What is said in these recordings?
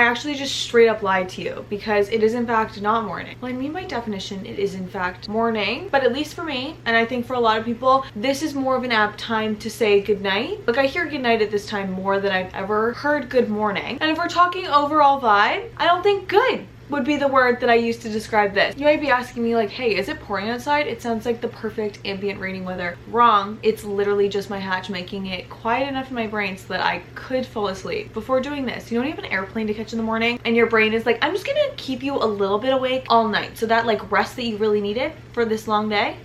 actually just straight up lied to you because it is in fact not morning. Well, I mean by definition, it is in fact morning, but at least for me, and I think for a lot of people, this is more of an apt time to say goodnight. Like I hear goodnight at this time more than I've ever heard good morning. And if we're talking overall vibe, I don't think good would be the word that I use to describe this. You might be asking me like, hey, is it pouring outside? It sounds like the perfect ambient reading weather. Wrong. It's literally just my hatch making it quiet enough in my brain so that I could fall asleep before doing this. You know when you have an airplane to catch in the morning and your brain is like, I'm just gonna keep you a little bit awake all night so that like rest that you really needed for this long day,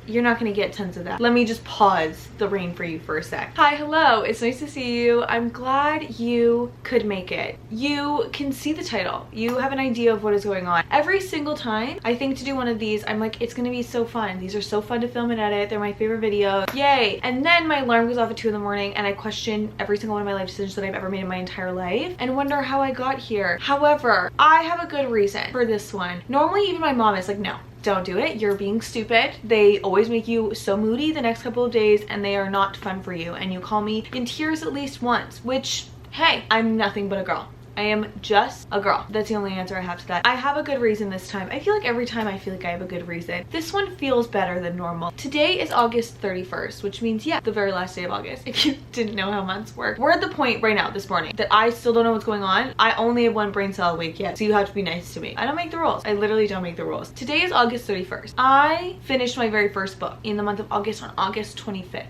you're not gonna get tons of that. Let me just pause the rain for you for a sec. Hi, hello, it's nice to see you. I'm glad you could make it. You can see the title. You have an idea of what is going on. Every single time I think to do one of these, I'm like, it's gonna be so fun. These are so fun to film and edit. They're my favorite videos. Yay. And then my alarm goes off at 2 in the morning and I question every single one of my life decisions that I've ever made in my entire life and wonder how I got here. However, I have a good reason for this one. Normally, even my mom is like, no, don't do it. You're being stupid. They always make you so moody the next couple of days and they are not fun for you. And you call me in tears at least once, which, hey, I'm nothing but a girl. I am just a girl. That's the only answer I have to that. I have a good reason this time. I feel like every time I feel like I have a good reason. This one feels better than normal. Today is August 31st, which means, yeah, the very last day of August. If you didn't know how months work. We're at the point right now, this morning, that I still don't know what's going on. I only have one brain cell awake yet, so you have to be nice to me. I don't make the rules. I literally don't make the rules. Today is August 31st. I finished my very first book in the month of August on August 25th.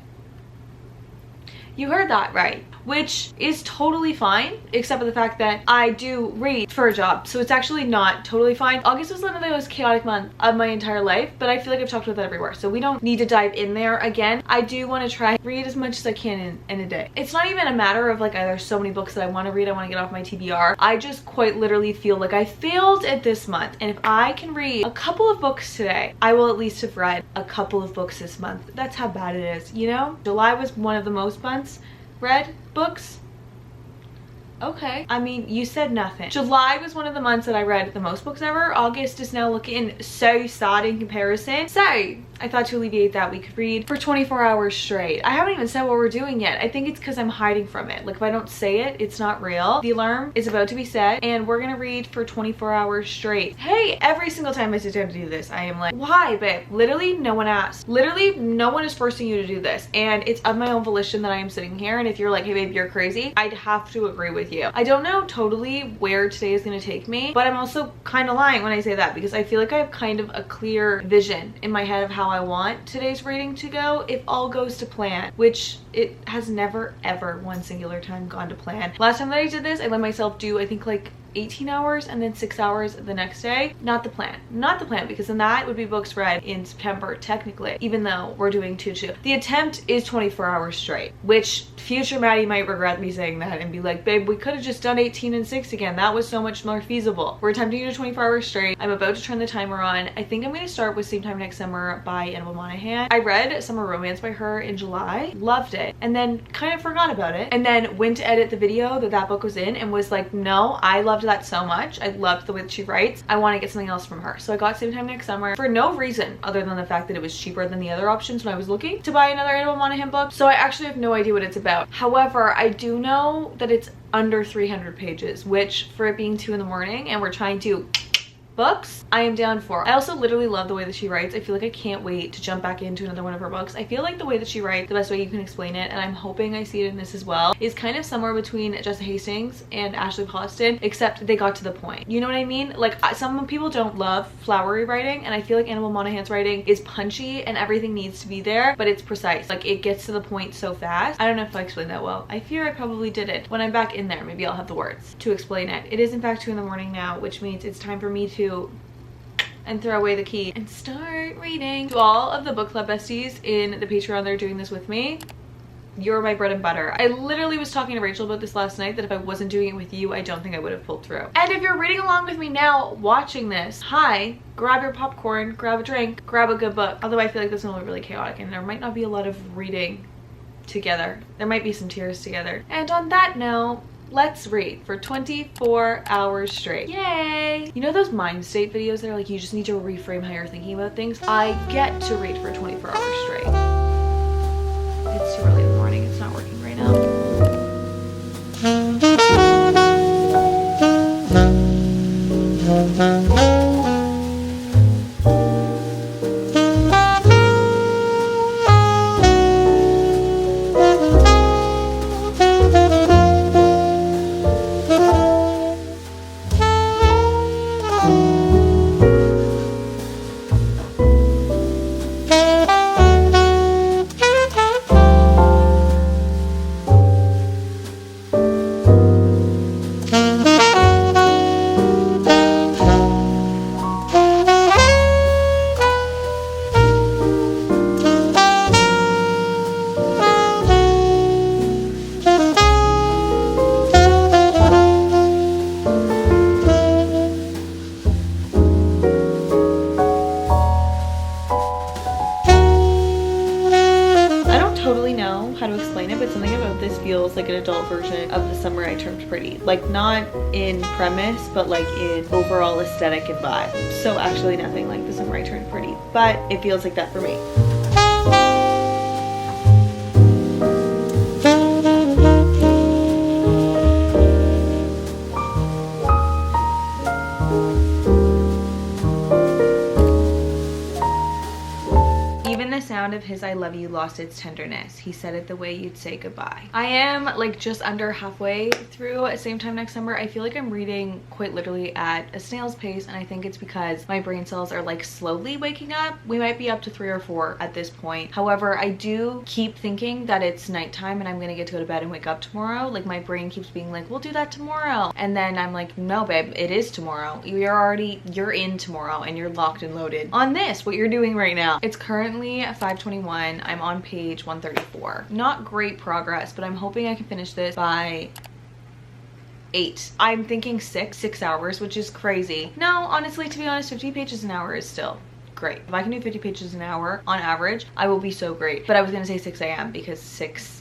You heard that right, which is totally fine, except for the fact that I do read for a job, so it's actually not totally fine. August was one of the most chaotic months of my entire life, but I feel like I've talked about that everywhere, so we don't need to dive in there again. I do want to try read as much as I can in a day. It's not even a matter of like, there's so many books that I want to read, I want to get off my TBR. I just quite literally feel like I failed at this month, and if I can read a couple of books today, I will at least have read a couple of books this month. That's how bad it is, you know? July was one of the most months read books. Okay. I mean, you said nothing. July was one of the months that I read the most books ever. August is now looking so sad in comparison. So I thought to alleviate that, we could read for 24 hours straight. I haven't even said what we're doing yet. I think it's because I'm hiding from it. Like if I don't say it, it's not real. The alarm is about to be set and we're gonna read for 24 hours straight. Hey, every single time I sit down to do this, I am like, why, babe? Literally no one asked. Literally no one is forcing you to do this. And it's of my own volition that I am sitting here. And if you're like, hey babe, you're crazy, I'd have to agree with you. I don't know totally where today is gonna take me, but I'm also kind of lying when I say that because I feel like I have kind of a clear vision in my head of how I want today's reading to go if all goes to plan, which it has never ever one singular time gone to plan. Last time that I did this, I let myself do I think like 18 hours and then 6 hours the next day. Not the plan. Not the plan, because then that would be books read in September technically, even though we're doing 2-2. The attempt is 24 hours straight, which future Maddie might regret me saying that and be like, babe, we could have just done 18 and 6 again. That was so much more feasible. We're attempting to do 24 hours straight. I'm about to turn the timer on. I think I'm going to start with Same Time Next Summer by Annabelle Monahan. I read Summer Romance by her in July, loved it, and then kind of forgot about it, and then went to edit the video that book was in and was like, no, I loved that so much. I loved the way that she writes. I want to get something else from her. So I got Same Time Next Summer for no reason other than the fact that it was cheaper than the other options when I was looking to buy another Annabelle Monahan book. So I actually have no idea what it's about. However, I do know that it's under 300 pages, which for it being 2 in the morning and we're trying to books, I am down for. I also literally love the way that she writes. I feel like I can't wait to jump back into another one of her books. I feel like the way that she writes, the best way you can explain it, and I'm hoping I see it in this as well, is kind of somewhere between Jessa Hastings and Ashley Poston, except they got to the point. You know what I mean? Like some people don't love flowery writing, and I feel like Annabelle Monahan's writing is punchy and everything needs to be there, but it's precise. Like it gets to the point so fast. I don't know if I explained that well. I fear I probably didn't. When I'm back in there, maybe I'll have the words to explain it. It is in fact 2 in the morning now, which means it's time for me to and throw away the key and start reading. To all of the book club besties in the Patreon that are doing this with me, you're my bread and butter. I literally was talking to Rachel about this last night, that if I wasn't doing it with you, I don't think I would have pulled through. And if you're reading along with me now, watching this, hi, grab your popcorn, grab a drink, grab a good book. Although I feel like this one will be really chaotic and there might not be a lot of reading together. There might be some tears together. And on that note, let's read for 24 hours straight. Yay! You know those mind state videos that are like, you just need to reframe how you're thinking about things? I get to read for 24 hours straight. It's too early in the morning. It's not working right now. How to explain it, but something about this feels like an adult version of The Summer I Turned Pretty. Like, not in premise, but like in overall aesthetic and vibe. So actually nothing like The Summer I Turned Pretty, but it feels like that for me. Sound of his I love you lost its tenderness. He said it the way you'd say goodbye. I am like just under halfway through Same Time Next Summer. I feel like I'm reading quite literally at a snail's pace, and I think it's because my brain cells are like slowly waking up. We might be up to 3 or 4 at this point. However, I do keep thinking that it's nighttime and I'm gonna get to go to bed and wake up tomorrow. Like, my brain keeps being like, we'll do that tomorrow, and then I'm like, no babe, it is tomorrow. You're in tomorrow and you're locked and loaded on this, what you're doing right now. It's currently 5:21. I'm on page 134. Not great progress, but I'm hoping I can finish this by 8. I'm thinking 6 hours, which is crazy. No, honestly, to be honest, 50 pages an hour is still great. If I can do 50 pages an hour on average, I will be so great. But I was gonna say 6 a.m. because 6,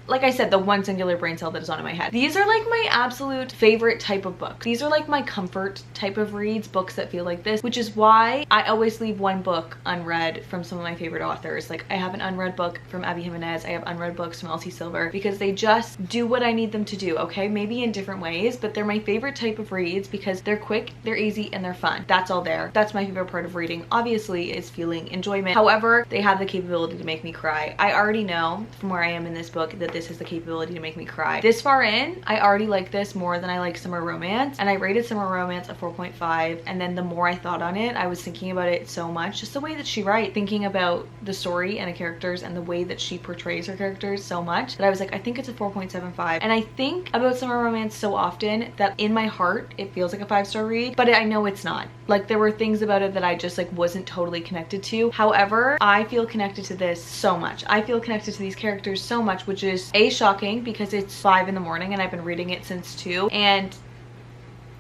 like I said, the one singular brain cell that is on in my head. These are like my absolute favorite type of book. These are like my comfort type of reads, books that feel like this, which is why I always leave one book unread from some of my favorite authors. Like, I have an unread book from Abby Jimenez. I have unread books from Elsie Silver, because they just do what I need them to do, okay? Maybe in different ways, but they're my favorite type of reads because they're quick, they're easy, and they're fun. That's all there. That's my favorite part of reading, obviously, is feeling enjoyment. However, they have the capability to make me cry. I already know from where I am in this book that this has the capability to make me cry. This far in, I already like this more than I like Summer Romance, and I rated Summer Romance a 4.5, and then the more I thought on it, I was thinking about it so much, just the way that she writes, thinking about the story and the characters and the way that she portrays her characters so much, that I was like, I think it's a 4.75. And I think about Summer Romance so often that in my heart it feels like a 5-star read, but I know it's not. Like, there were things about it that I just like wasn't totally connected to. However, I feel connected to this so much. I feel connected to these characters so much, which is shocking because it's 5 in the morning and I've been reading it since 2, and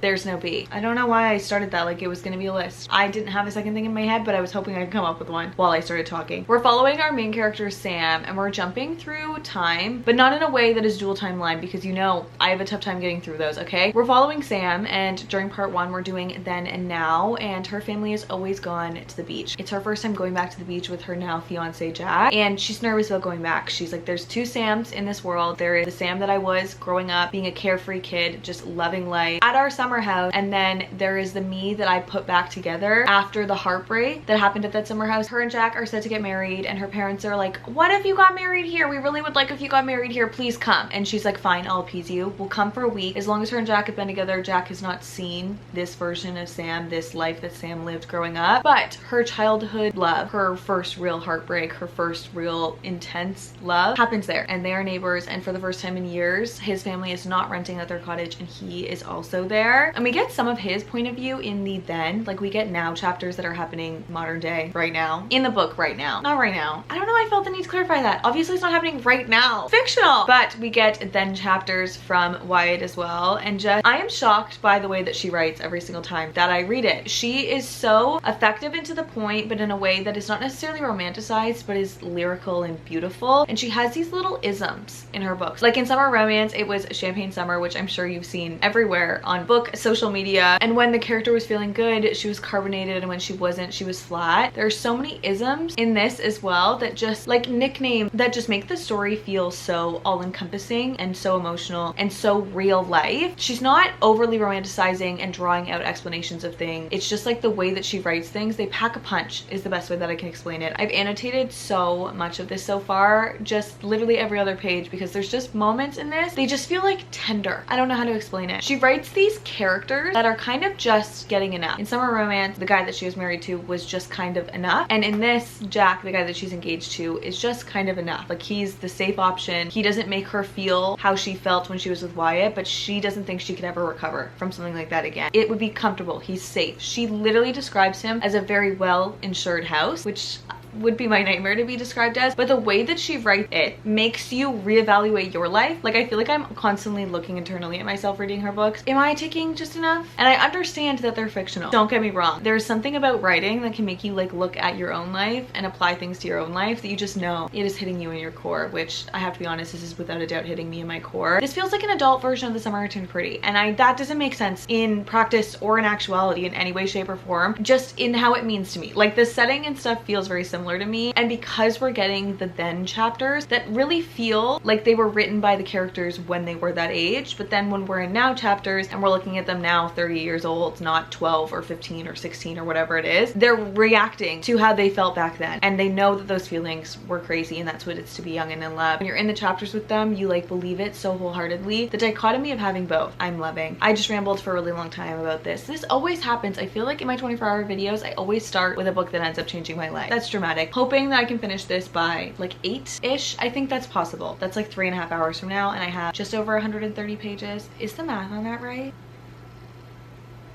there's no B. I don't know why I started that like it was gonna be a list. I didn't have a second thing in my head, but I was hoping I could come up with one while I started talking. We're following our main character, Sam, and we're jumping through time, but not in a way that is dual timeline, because you know I have a tough time getting through those, okay? We're following Sam, and during part 1, we're doing then and now, and her family has always gone to the beach. It's her first time going back to the beach with her now fiance, Jack, and she's nervous about going back. She's like, there's 2 Sams in this world. There is the Sam that I was growing up, being a carefree kid, just loving life at our summer house, and then there is the me that I put back together after the heartbreak that happened at that summer house. Her and Jack are set to get married, and her parents are like, what if you got married here? We really would like if you got married here, please come. And she's like, fine, I'll appease you. We'll come for a week. As long as her and Jack have been together, Jack has not seen this version of Sam, this life that Sam lived growing up, but her childhood love, her first real heartbreak, her first real intense love happens there, and they are neighbors. And for the first time in years, his family is not renting out their cottage, and he is also there, and we get some of his point of view in the then, like we get now chapters that are happening modern day right now in the book right now, not right now. I don't know, I felt the need to clarify that. Obviously it's not happening right now, fictional, but we get then chapters from Wyatt as well. And just, I am shocked by the way that she writes every single time that I read it. She is so effective and to the point, but in a way that is not necessarily romanticized, but is lyrical and beautiful. And she has these little isms in her books. Like in Summer Romance, it was Champagne Summer, which I'm sure you've seen everywhere on book social media, and when the character was feeling good, she was carbonated, and when she wasn't, she was flat. There are so many isms in this as well that just like nicknames that just make the story feel so all-encompassing and so emotional and so real life. She's not overly romanticizing and drawing out explanations of things. It's just like the way that she writes things, they pack a punch is the best way that I can explain it. I've annotated so much of this so far, just literally every other page, because there's just moments in this, they just feel like tender. I don't know how to explain it. She writes these characters that are kind of just getting enough. In Summer Romance, the guy that she was married to was just kind of enough, and in this, Jack, the guy that she's engaged to, is just kind of enough. Like, he's the safe option. He doesn't make her feel how she felt when she was with Wyatt, but she doesn't think she could ever recover from something like that again. It would be comfortable. He's safe. She literally describes him as a very well insured house, which would be my nightmare to be described as, but the way that she writes it makes you reevaluate your life. Like, I feel like I'm constantly looking internally at myself reading her books. Am I taking just enough? And I understand that they're fictional. Don't get me wrong. There's something about writing that can make you like look at your own life and apply things to your own life that you just know it is hitting you in your core, which I have to be honest, this is without a doubt hitting me in my core. This feels like an adult version of The Summer I Turned Pretty, and that doesn't make sense in practice or in actuality in any way, shape, or form, just in how it means to me. Like, the setting and stuff feels very similar to me, and because we're getting the then chapters that really feel like they were written by the characters when they were that age, but then when we're in now chapters and we're looking at them now 30 years old, not 12 or 15 or 16 or whatever it is, they're reacting to how they felt back then, and they know that those feelings were crazy, and that's what it's to be young and in love. When you're in the chapters with them, you like believe it so wholeheartedly. The dichotomy of having both, I'm loving. I just rambled for a really long time about this. This always happens. I feel like in my 24-hour videos, I always start with a book that ends up changing my life. That's dramatic. Hoping that I can finish this by like 8-ish. I think that's possible. That's like 3.5 hours from now, and I have just over 130 pages. Is the math on that right?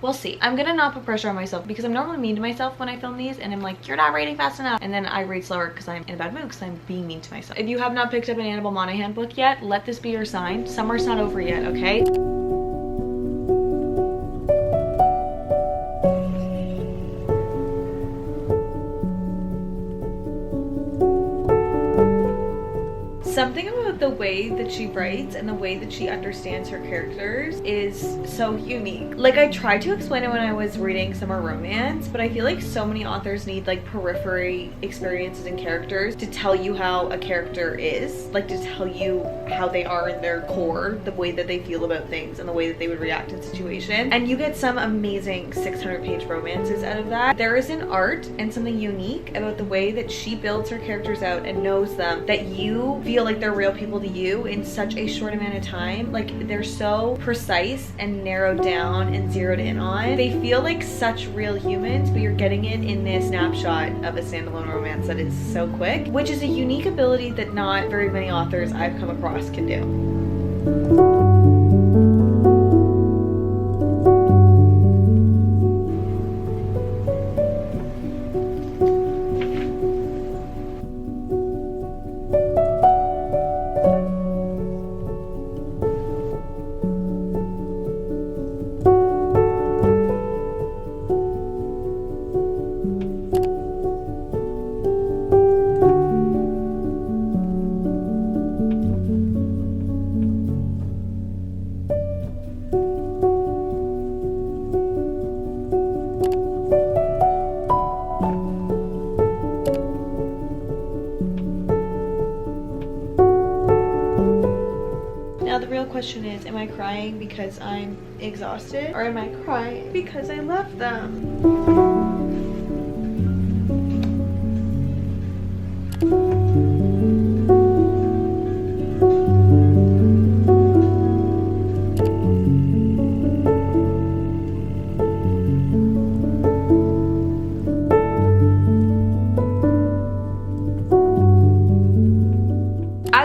We'll see. I'm gonna not put pressure on myself, because I'm normally mean to myself when I film these, and I'm like, you're not reading fast enough, and then I read slower because I'm in a bad mood because I'm being mean to myself. If you have not picked up an Annabelle Monaghan book yet, let this be your sign. Summer's not over yet, okay? Something about the way that she writes and the way that she understands her characters is so unique. Like, I tried to explain it when I was reading Summer Romance, but I feel like so many authors need like periphery experiences and characters to tell you how a character is, like to tell you how they are in their core, the way that they feel about things and the way that they would react in situations. And you get some amazing 600-page romances out of that. There is an art and something unique about the way that she builds her characters out and knows them, that you feel like they're real people to you in such a short amount of time. Like, they're so precise and narrowed down and zeroed in on. They feel like such real humans, but you're getting it in this snapshot of a standalone romance that is so quick, which is a unique ability that not very many authors I've come across can do. Now the real question is, am I crying because I'm exhausted, or am I crying because I love them?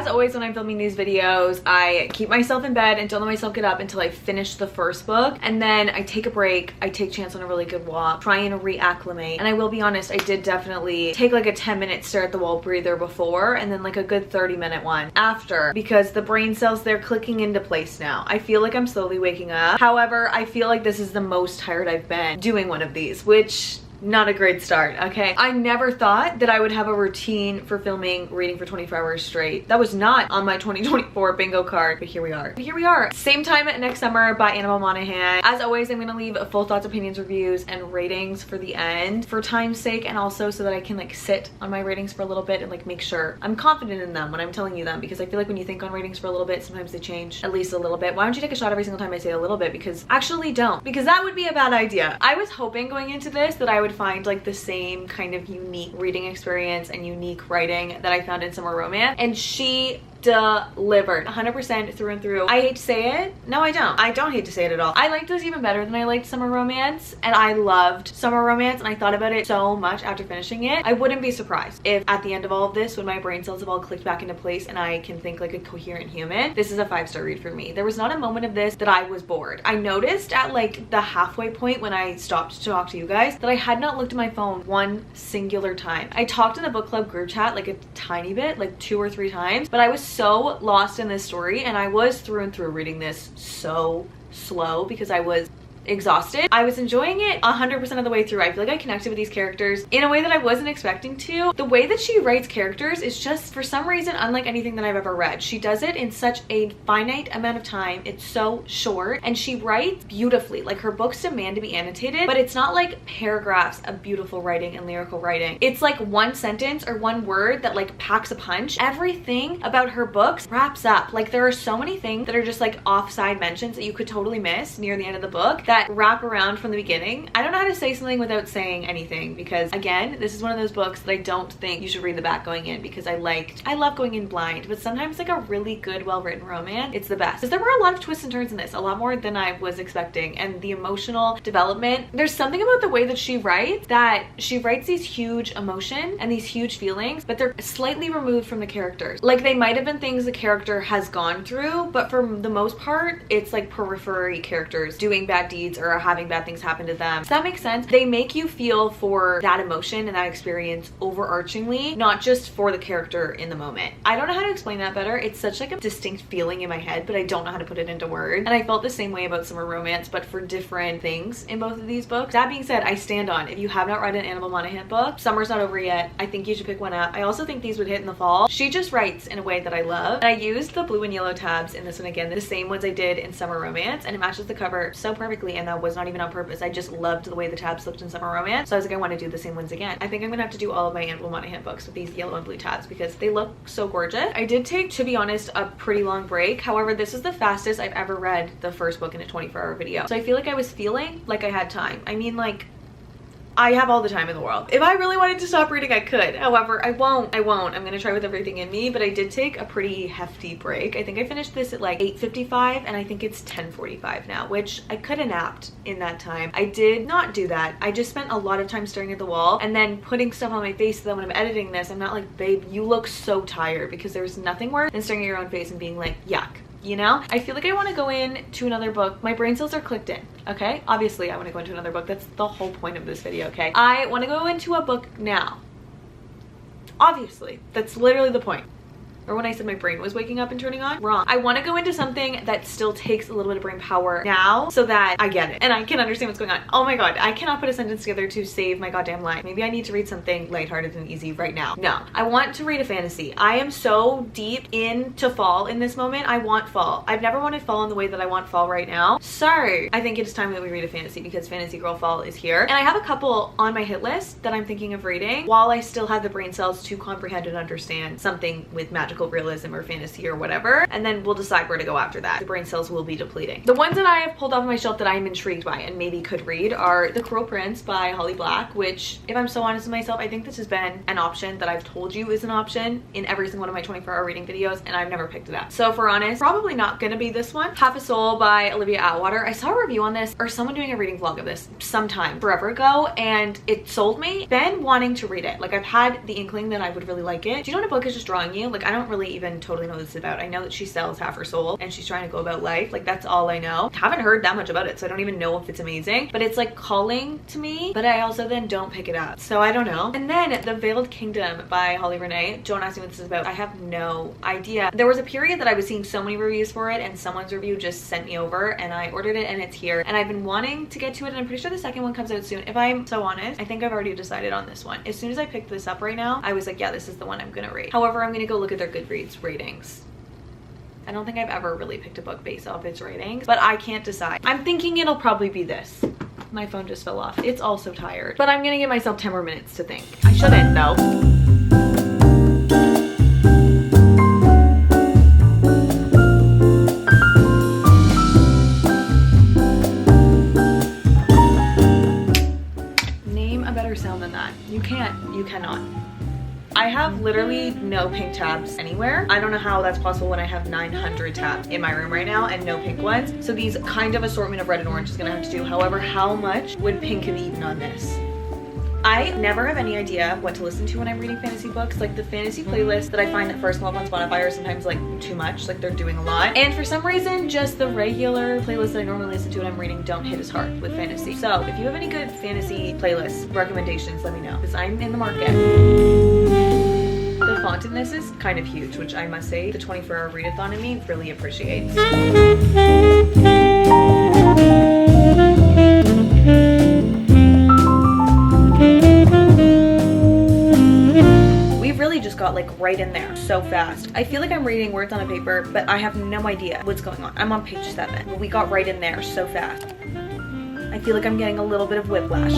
Always when I'm filming these videos, I keep myself in bed and don't let myself get up until I finish the first book, and then I take a break. I take Chance on a really good walk, try and reacclimate. And I will be honest, I did definitely take like a 10-minute stare at the wall breather before, and then like a good 30-minute one after, because the brain cells, they're clicking into place now. I feel like I'm slowly waking up. However, I feel like this is the most tired I've been doing one of these, which not a great start, okay? I never thought that I would have a routine for filming reading for 24 hours straight. That was not on my 2024 bingo card, but here we are. But here we are. Same time next summer by Annabelle Monaghan. As always, I'm gonna leave full thoughts, opinions, reviews, and ratings for the end for time's sake, and also so that I can like sit on my ratings for a little bit and like make sure I'm confident in them when I'm telling you them, because I feel like when you think on ratings for a little bit, sometimes they change at least a little bit. Why don't you take a shot every single time I say a little bit? Because actually don't, because that would be a bad idea. I was hoping going into this that I would find like the same kind of unique reading experience and unique writing that I found in Summer Romance, and she delivered 100% through and through. I hate to say it. No, I don't. I don't hate to say it at all. I liked this even better than I liked Summer Romance, and I loved Summer Romance, and I thought about it so much after finishing it. I wouldn't be surprised if at the end of all of this, when my brain cells have all clicked back into place and I can think like a coherent human, this is a 5-star read for me. There was not a moment of this that I was bored. I noticed at like the halfway point when I stopped to talk to you guys that I had not looked at my phone one singular time. I talked in the book club group chat like a tiny bit, like 2 or 3 times, but I was so lost in this story, and I was through and through reading this so slow because I was exhausted. I was enjoying it 100% of the way through. I feel like I connected with these characters in a way that I wasn't expecting to. The way that she writes characters is just, for some reason, unlike anything that I've ever read. She does it in such a finite amount of time. It's so short, and she writes beautifully. Like, her books demand to be annotated, but it's not like paragraphs of beautiful writing and lyrical writing. It's like one sentence or one word that like packs a punch. Everything about her books wraps up. Like, there are so many things that are just like offside mentions that you could totally miss near the end of the book that wrap around from the beginning. I don't know how to say something without saying anything, because again, this is one of those books that I don't think you should read the back going in, because I love going in blind, but sometimes like a really good, well-written romance, it's the best. Because there were a lot of twists and turns in this, a lot more than I was expecting, and the emotional development, there's something about the way that she writes, that she writes these huge emotion and these huge feelings, but they're slightly removed from the characters. Like, they might have been things the character has gone through, but for the most part, it's like periphery characters doing bad deeds or having bad things happen to them. Does that make sense? They make you feel for that emotion and that experience overarchingly, not just for the character in the moment. I don't know how to explain that better. It's such like a distinct feeling in my head, but I don't know how to put it into words. And I felt the same way about Summer Romance, but for different things in both of these books. That being said, I stand on, if you have not read an Annabelle Monaghan book, summer's not over yet. I think you should pick one up. I also think these would hit in the fall. She just writes in a way that I love. And I used the blue and yellow tabs in this one again, the same ones I did in Summer Romance, and it matches the cover so perfectly, and that was not even on purpose. I just loved the way the tabs looked in Summer Romance, so I was like, I want to do the same ones again. I think I'm gonna have to do all of my Annabelle Monaghan books with these yellow and blue tabs because they look so gorgeous. I did take, to be honest, a pretty long break. However, this is the fastest I've ever read the first book in a 24-hour video, so I feel like I was feeling like I had time. I mean, like, I have all the time in the world. If I really wanted to stop reading, I could. However, I won't. I'm gonna try with everything in me, but I did take a pretty hefty break. I think I finished this at like 8:55, and I think it's 10:45 now, which I could have napped in that time. I did not do that. I just spent a lot of time staring at the wall and then putting stuff on my face so that when I'm editing this, I'm not like, babe, you look so tired, because there's nothing worse than staring at your own face and being like, yuck. You know, I feel like I want to go into another book. My brain cells are clicked in, okay? Obviously, I want to go into another book. That's the whole point of this video, okay? I want to go into a book now. Obviously, that's literally the point. Or when I said my brain was waking up and turning on, wrong. I want to go into something that still takes a little bit of brain power now so that I get it and I can understand what's going on. Oh my god, I cannot put a sentence together to save my goddamn life. Maybe I need to read something lighthearted and easy right now. No, I want to read a fantasy. I am so deep into fall in this moment. I want fall. I've never wanted fall in the way that I want fall right now. So I think it's time that we read a fantasy, because Fantasy Girl Fall is here. And I have a couple on my hit list that I'm thinking of reading while I still have the brain cells to comprehend and understand something with magical realism or fantasy or whatever, and then we'll decide where to go after that. The brain cells will be depleting. The ones that I have pulled off my shelf that I am intrigued by and maybe could read are The Cruel Prince by Holly Black, which, if I'm so honest with myself, I think this has been an option that I've told you is an option in every single one of my 24-hour reading videos, and I've never picked it up. So if we're honest, probably not gonna be this one. Half a Soul by Olivia Atwater. I saw a review on this, or someone doing a reading vlog of this sometime forever ago, and it sold me. Been wanting to read it. Like, I've had the inkling that I would really like it. Do you know when a book is just drawing you? Like, I don't don't really even totally know what this is about. I know that she sells half her soul and she's trying to go about life. Like, that's all I know. Haven't heard that much about it, so I don't even know if it's amazing, but it's like calling to me, but I also then don't pick it up, so I don't know. And then The Veiled Kingdom by Holly Renee. Don't ask me what this is about. I have no idea. There was a period that I was seeing so many reviews for it, and someone's review just sent me over, and I ordered it, and it's here, and I've been wanting to get to it, and I'm pretty sure the second one comes out soon. If I'm so honest, I think I've already decided on this one. As soon as I picked this up right now, I was like, yeah, this is the one I'm gonna read. However, I'm gonna go look at their Goodreads ratings. I don't think I've ever really picked a book based off its ratings, but I can't decide. I'm thinking it'll probably be this. My phone just fell off. It's also tired, but I'm gonna give myself 10 more minutes to think. I shouldn't though. Name a better sound than that. You can't. You cannot. I have literally no pink tabs anywhere. I don't know how that's possible when I have 900 tabs in my room right now and no pink ones. So these kind of assortment of red and orange is gonna have to do. However, how much would pink have eaten on this? I never have any idea what to listen to when I'm reading fantasy books. Like, the fantasy playlist that I find that first come up on Spotify are sometimes like too much, like they're doing a lot. And for some reason, just the regular playlists that I normally listen to when I'm reading don't hit as hard with fantasy. So if you have any good fantasy playlist recommendations, let me know, because I'm in the market. The font in this is kind of huge, which I must say the 24-hour readathon in me really appreciates. We've really just got like right in there so fast. I feel like I'm reading words on a paper, but I have no idea what's going on. I'm on page 7, but we got right in there so fast. I feel like I'm getting a little bit of whiplash.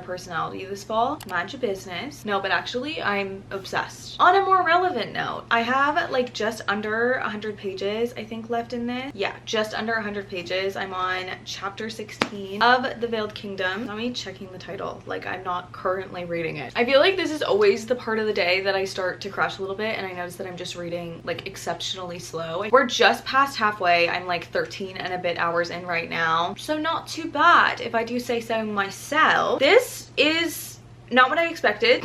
Personality this fall. Mind your business. No, but actually I'm obsessed. On a more relevant note, I have like just under 100 pages I think left in this. Yeah, just under 100 pages. I'm on chapter 16 of The Veiled Kingdom. Let me checking the title, like I'm not currently reading it. I feel like this is always the part of the day that I start to crash a little bit, and I notice that I'm just reading like exceptionally slow. We're just past halfway. I'm like 13 and a bit hours in right now, so not too bad if I do say so myself. This is not what I expected,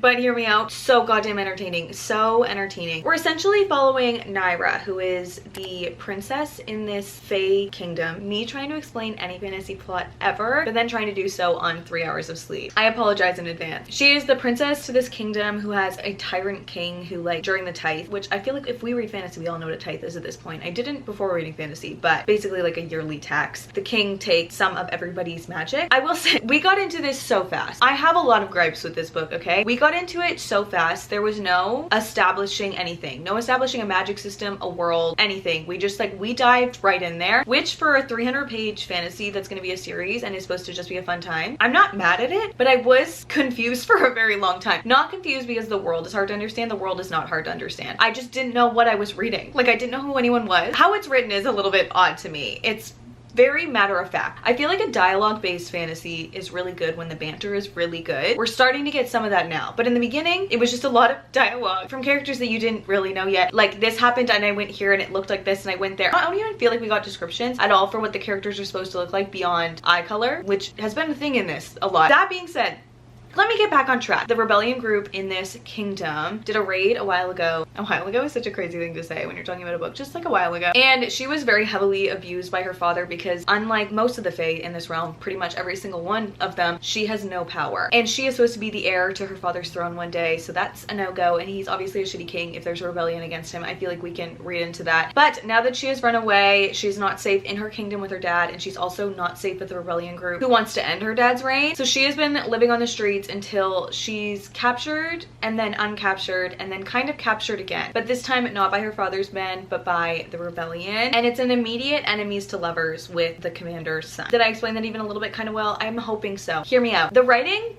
but hear me out. So goddamn entertaining. So entertaining. We're essentially following Naira, who is the princess in this fae kingdom. Me trying to explain any fantasy plot ever, but then trying to do so on 3 hours of sleep. I apologize in advance. She is the princess to this kingdom who has a tyrant king who, like, during the tithe, which I feel like if we read fantasy, we all know what a tithe is at this point. I didn't before reading fantasy, but basically like a yearly tax. The king takes some of everybody's magic. I will say, we got into this so fast. I have a lot of gripes with this book, okay? We got into it so fast. There was no establishing anything. No establishing a magic system, a world, anything. We just like, we dived right in there, which for a 300-page fantasy that's gonna be a series and is supposed to just be a fun time, I'm not mad at it, but I was confused for a very long time. Not confused because the world is hard to understand. The world is not hard to understand. I just didn't know what I was reading. Like, I didn't know who anyone was. How it's written is a little bit odd to me. It's very matter of fact. I feel like a dialogue based fantasy is really good when the banter is really good. We're starting to get some of that now, but in the beginning it was just a lot of dialogue from characters that you didn't really know yet. Like, this happened and I went here and it looked like this and I went there. I don't even feel like we got descriptions at all for what the characters are supposed to look like beyond eye color, which has been a thing in this a lot. That being said, let me get back on track. The rebellion group in this kingdom did a raid a while ago. A while ago is such a crazy thing to say when you're talking about a book, just like a while ago. And she was very heavily abused by her father because unlike most of the Fae in this realm, pretty much every single one of them, she has no power. And she is supposed to be the heir to her father's throne one day, so that's a no-go. And he's obviously a shitty king. If there's a rebellion against him, I feel like we can read into that. But now that she has run away, she's not safe in her kingdom with her dad, and she's also not safe with the rebellion group who wants to end her dad's reign. So she has been living on the streets until she's captured and then uncaptured and then kind of captured again, but this time not by her father's men but by the rebellion. And it's an immediate enemies to lovers with the commander's son. Did I explain that even a little bit kind of well? I'm hoping so. Hear me out. The writing,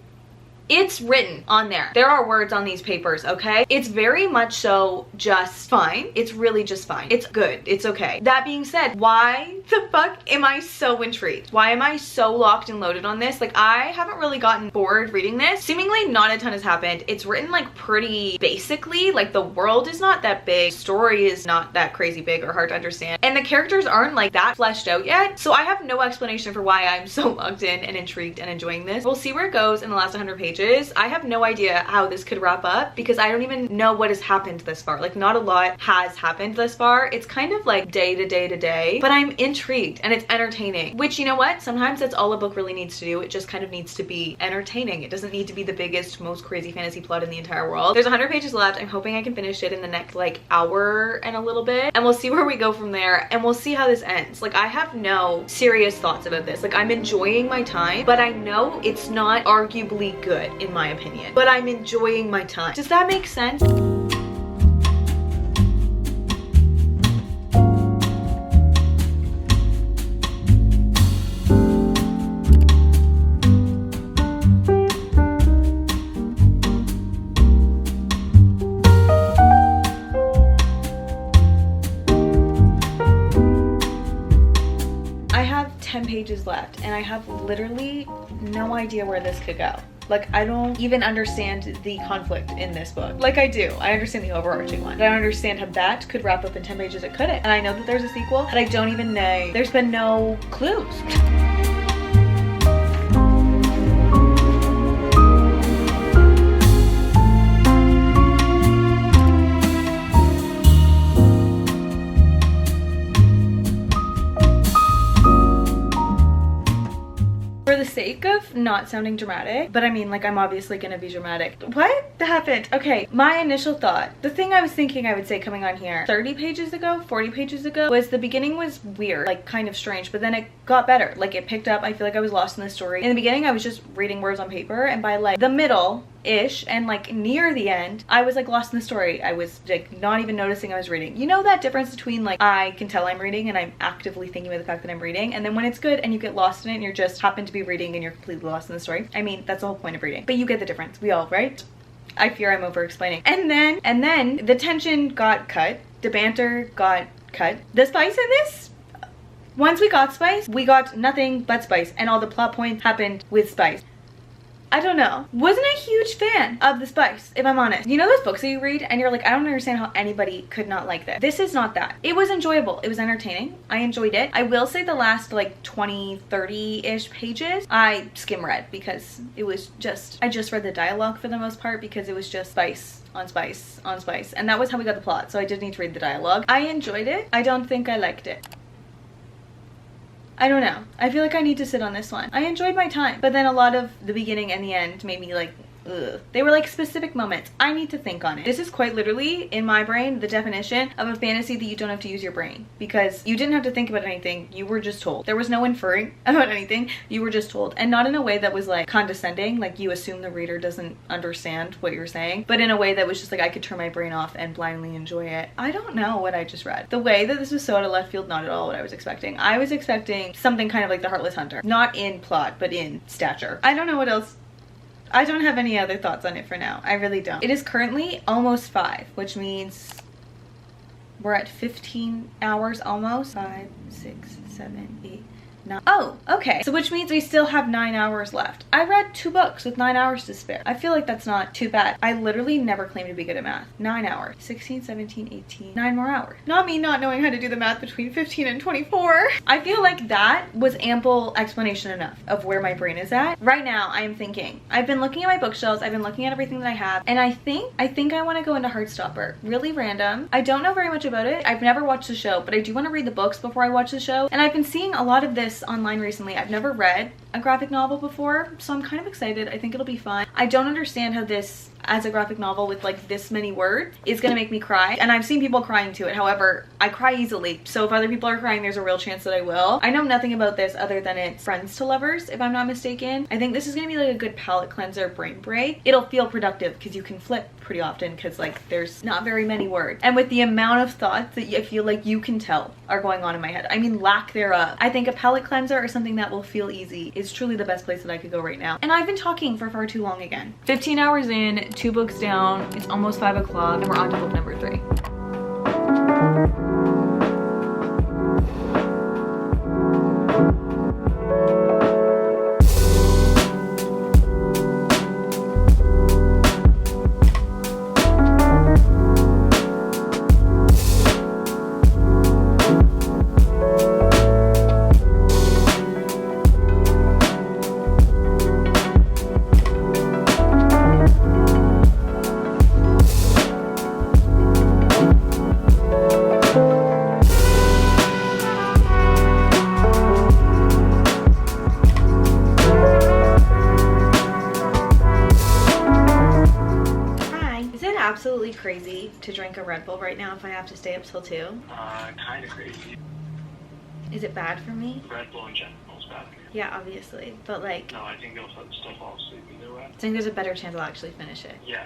it's written on there. There are words on these papers, okay? It's very much so just fine. It's really just fine. It's good. It's okay. That being said, why the fuck am I so intrigued? Why am I so locked and loaded on this? Like, I haven't really gotten bored reading this. Seemingly not a ton has happened. It's written like pretty basically. Like, the world is not that big. Story is not that crazy big or hard to understand. And the characters aren't like that fleshed out yet. So I have no explanation for why I'm so locked in and intrigued and enjoying this. We'll see where it goes in the last 100 pages. I have no idea how this could wrap up because I don't even know what has happened this far. Like, not a lot has happened this far. It's kind of like day to day to day, but I'm intrigued and it's entertaining, which, you know what? Sometimes that's all a book really needs to do. It just kind of needs to be entertaining. It doesn't need to be the biggest, most crazy fantasy plot in the entire world. There's 100 pages left. I'm hoping I can finish it in the next like hour and a little bit, and we'll see where we go from there, and we'll see how this ends. Like, I have no serious thoughts about this. Like, I'm enjoying my time, but I know it's not arguably good in my opinion, but I'm enjoying my time. Does that make sense? I have 10 pages left and I have literally no idea where this could go. Like, I don't even understand the conflict in this book. Like, I do. I understand the overarching one. But I don't understand how that could wrap up in 10 pages. It couldn't. And I know that there's a sequel, but I don't even know. There's been no clues. For the sake of not sounding dramatic, but I mean, like, I'm obviously gonna be dramatic. What happened? Okay, my initial thought, the thing I was thinking I would say coming on here 30 pages ago, 40 pages ago, was the beginning was weird, like kind of strange, but then it got better. Like, it picked up. I feel like I was lost in the story. In the beginning, I was just reading words on paper, and by like the middle-ish and like near the end, I was like lost in the story. I was like not even noticing I was reading. You know that difference between like I can tell I'm reading and I'm actively thinking about the fact that I'm reading, and then when it's good and you get lost in it and you're just happen to be reading and you're completely lost in the story. I mean, that's the whole point of reading, but you get the difference. We all, right? I fear I'm over explaining. And then the tension got cut, the banter got cut, the spice in this, once we got spice, we got nothing but spice, and all the plot points happened with spice. I don't know. Wasn't a huge fan of the spice, if I'm honest. You know those books that you read and you're like, I don't understand how anybody could not like this. This is not that. It was enjoyable. It was entertaining. I enjoyed it. I will say the last like 20, 30-ish pages, I skim read because it was just, I just read the dialogue for the most part because it was just spice on spice on spice. And that was how we got the plot. So I did need to read the dialogue. I enjoyed it. I don't think I liked it. I don't know. I feel like I need to sit on this one. I enjoyed my time, but then a lot of the beginning and the end made me like, ugh. They were like specific moments. I need to think on it. This is quite literally, in my brain, the definition of a fantasy that you don't have to use your brain because you didn't have to think about anything. You were just told. There was no inferring about anything. You were just told, and not in a way that was like condescending, like you assume the reader doesn't understand what you're saying, but in a way that was just like I could turn my brain off and blindly enjoy it. I don't know what I just read. The way that this was so out of left field, not at all what I was expecting. I was expecting something kind of like The Heartless Hunter. Not in plot, but in stature. I don't know what else. I don't have any other thoughts on it for now. I really don't. It is currently almost 5, which means we're at 15 hours almost. 5, 6, 7, 8, Oh, okay. So which means we still have 9 hours left. I read 2 books with 9 hours to spare. I feel like that's not too bad. I literally never claimed to be good at math. 9 hours. 16, 17, 18, 9 more hours. Not me not knowing how to do the math between 15 and 24. I feel like that was ample explanation enough of where my brain is at. Right now, I am thinking. I've been looking at my bookshelves. I've been looking at everything that I have. And I think I want to go into Heartstopper. Really random. I don't know very much about it. I've never watched the show, but I do want to read the books before I watch the show. And I've been seeing a lot of this online recently. I've never read a graphic novel before, so I'm kind of excited. I think it'll be fun. I don't understand how this, as a graphic novel with like this many words, is gonna make me cry. And I've seen people crying to it. However, I cry easily. So if other people are crying, there's a real chance that I will. I know nothing about this other than it's friends to lovers, if I'm not mistaken. I think this is gonna be like a good palate cleanser, brain break. It'll feel productive because you can flip pretty often because like there's not very many words. And with the amount of thoughts that I feel like you can tell are going on in my head, I mean lack thereof, I think a palate cleanser or something that will feel easy is truly the best place that I could go right now. And I've been talking for far too long again. 15 hours in, 2 books down, it's almost 5 o'clock and we're on to book number 3. Absolutely crazy to drink a Red Bull right now if I have to stay up till 2? Kind of crazy. Is it bad for me? Red Bull in general is bad. Yeah, obviously. But like... No, I think you'll still fall asleep either way. I think there's a better chance I'll actually finish it. Yeah.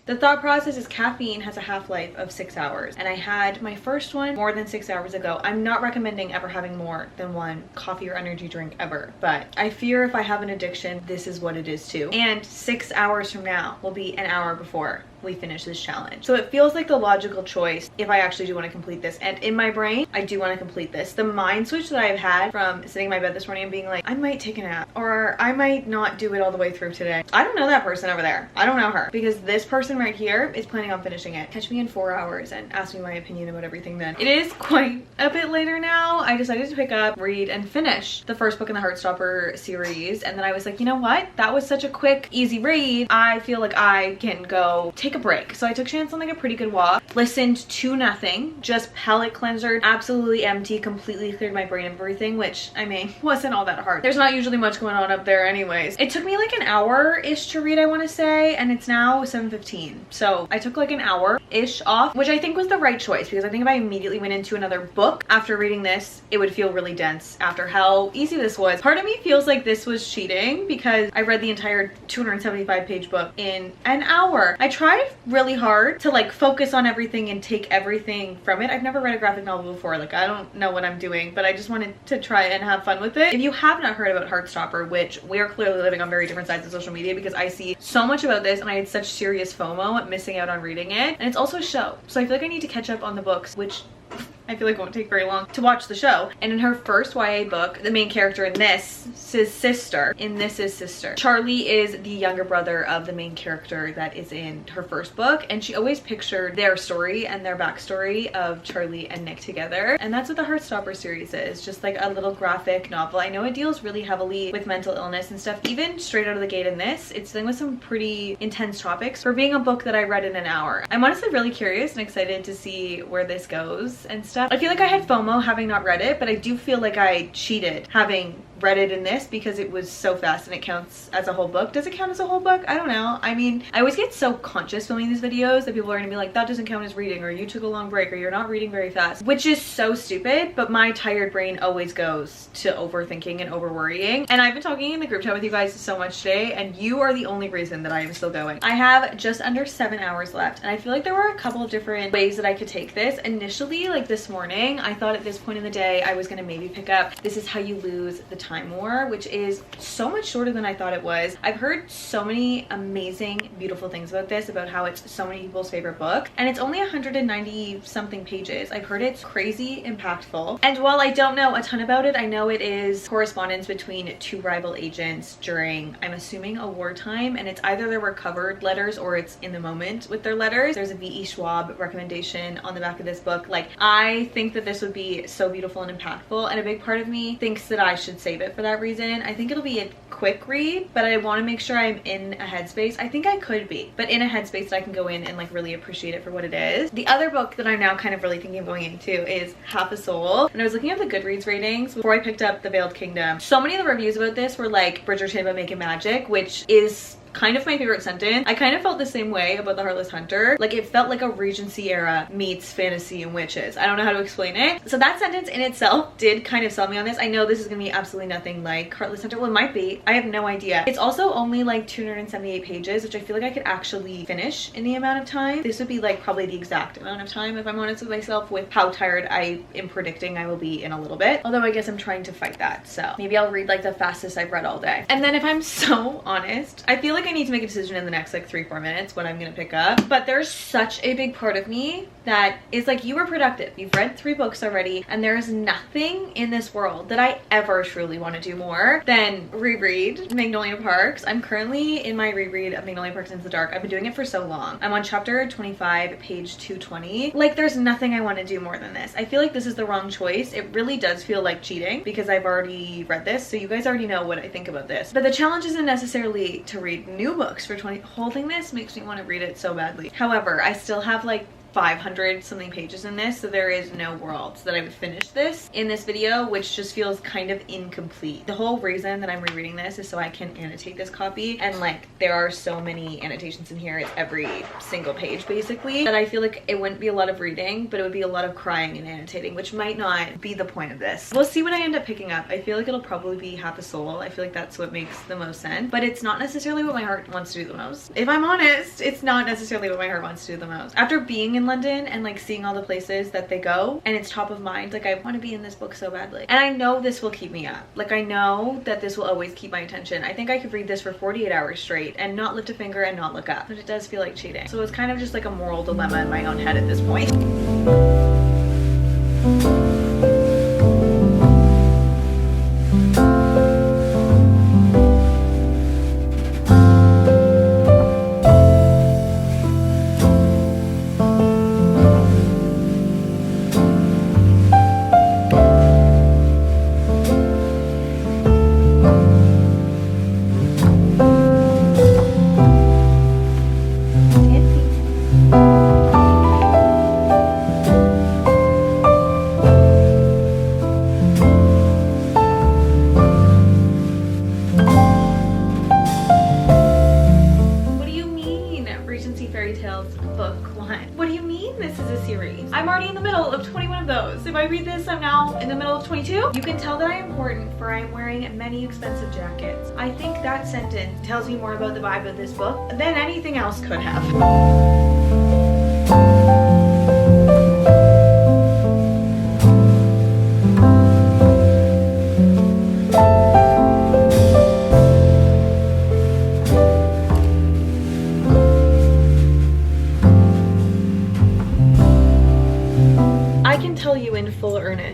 The thought process is caffeine has a half-life of 6 hours, and I had my first one more than 6 hours ago. I'm not recommending ever having more than one coffee or energy drink ever, but I fear if I have an addiction, this is what it is too. And 6 hours from now will be an hour before we finish this challenge. So it feels like the logical choice if I actually do want to complete this. And in my brain, I do want to complete this. The mind switch that I've had from sitting in my bed this morning and being like, I might take a nap, or I might not do it all the way through today. I don't know that person over there. I don't know her, because this person right here is planning on finishing it. Catch me in 4 hours and ask me my opinion about everything then. It is quite a bit later now. I decided to pick up, read, and finish the first book in the Heartstopper series. And then I was like, you know what? That was such a quick, easy read. I feel like I can go take a break. So I took a chance on like a pretty good walk, listened to nothing, just palate cleanser, absolutely empty, completely cleared my brain of everything, which I mean wasn't all that hard. There's not usually much going on up there anyways. It took me like an hour-ish to read, I want to say, and it's now 7:15. So I took like an hour-ish off, which I think was the right choice, because I think if I immediately went into another book after reading this, it would feel really dense after how easy this was. Part of me feels like this was cheating because I read the entire 275-page book in an hour. I tried really hard to like focus on everything and take everything from it. I've never read a graphic novel before. Like I don't know what I'm doing, but I just wanted to try and have fun with it. If you have not heard about Heartstopper, which we are clearly living on very different sides of social media because I see so much about this and I had such serious FOMO at missing out on reading it. And it's also a show. So I feel like I need to catch up on the books, which I feel like won't take very long to watch the show. And in her first YA book, the main character in this is sister. Charlie is the younger brother of the main character that is in her first book. And she always pictured their story and their backstory of Charlie and Nick together. And that's what the Heartstopper series is. Just like a little graphic novel. I know it deals really heavily with mental illness and stuff. Even straight out of the gate in this, it's dealing with some pretty intense topics for being a book that I read in an hour. I'm honestly really curious and excited to see where this goes and stuff. I feel like I had FOMO having not read it, but I do feel like I cheated having read it in this because it was so fast and it counts as a whole book. Does it count as a whole book? I don't know. I mean, I always get so conscious filming these videos that people are gonna be like, that doesn't count as reading, or you took a long break, or you're not reading very fast, which is so stupid, but my tired brain always goes to overthinking and over worrying. And I've been talking in the group chat with you guys so much today, and you are the only reason that I am still going. I have just under 7 hours left, and I feel like there were a couple of different ways that I could take this. Initially, like this morning, I thought at this point in the day I was gonna maybe pick up This Is How You Lose the Time Time War, which is so much shorter than I thought it was. I've heard so many amazing, beautiful things about this, about how it's so many people's favorite book, and it's only 190 something pages. I've heard it's crazy impactful. And while I don't know a ton about it, I know it is correspondence between two rival agents during, I'm assuming, a wartime, and it's either there were covered letters or it's in the moment with their letters. There's a V.E. Schwab recommendation on the back of this book. Like, I think that this would be so beautiful and impactful, and a big part of me thinks that I should save it for that reason. I think it'll be a quick read, but I want to make sure I'm in a headspace. I think I could be, but in a headspace that I can go in and like really appreciate it for what it is. The other book that I'm now kind of really thinking of going into is Half a Soul, and I was looking at the Goodreads ratings before I picked up The Veiled Kingdom. So many of the reviews about this were like Bridgerton but making magic, which is kind of my favorite sentence. I kind of felt the same way about The Heartless Hunter. Like, it felt like a Regency era meets fantasy and witches. I don't know how to explain it. So that sentence in itself did kind of sell me on this. I know this is gonna be absolutely nothing like Heartless Hunter. Well, it might be. I have no idea. It's also only like 278 pages, which I feel like I could actually finish in the amount of time. This would be like probably the exact amount of time, if I'm honest with myself, with how tired I am predicting I will be in a little bit. Although I guess I'm trying to fight that. So maybe I'll read like the fastest I've read all day. And then if I'm so honest, I feel like I need to make a decision in the next like 3-4 minutes what I'm gonna pick up. But there's such a big part of me that is like, you were productive. You've read 3 books already, and there is nothing in this world that I ever truly want to do more than reread Magnolia Parks. I'm currently in my reread of Magnolia Parks Into the Dark. I've been doing it for so long. I'm on chapter 25, page 220. Like, there's nothing I want to do more than this. I feel like this is the wrong choice. It really does feel like cheating because I've already read this, so you guys already know what I think about this. But the challenge isn't necessarily to read new books for 20. Holding this makes me want to read it so badly. However, I still have like 500 something pages in this, so there is no world that I would finish this in this video, which just feels kind of incomplete. The whole reason that I'm rereading this is so I can annotate this copy, and like, there are so many annotations in here, it's every single page basically, that I feel like it wouldn't be a lot of reading, but it would be a lot of crying and annotating, which might not be the point of this. We'll see what I end up picking up. I feel like it'll probably be Half a Soul. I feel like that's what makes the most sense, but it's not necessarily what my heart wants to do the most. If I'm honest, it's not necessarily what my heart wants to do the most. After being in London and like seeing all the places that they go, and it's top of mind, like, I want to be in this book so badly, and I know this will keep me up. Like, I know that this will always keep my attention. I think I could read this for 48 hours straight and not lift a finger and not look up, but it does feel like cheating. So it's kind of just like a moral dilemma in my own head at this point. You can tell that I am important, for I am wearing many expensive jackets. I think that sentence tells me more about the vibe of this book than anything else could have.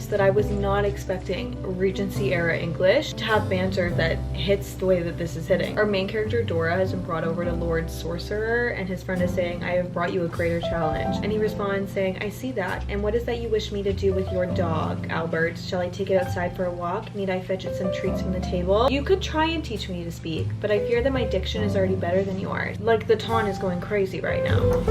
That I was not expecting Regency era English to have banter that hits the way that this is hitting. Our main character Dora has been brought over to Lord Sorcerer, and his friend is saying, I have brought you a greater challenge. And he responds saying, I see that. And what is that you wish me to do with your dog, Albert? Shall I take it outside for a walk? Need I fetch it some treats from the table? You could try and teach me to speak, but I fear that my diction is already better than yours. Like, the ton is going crazy right now.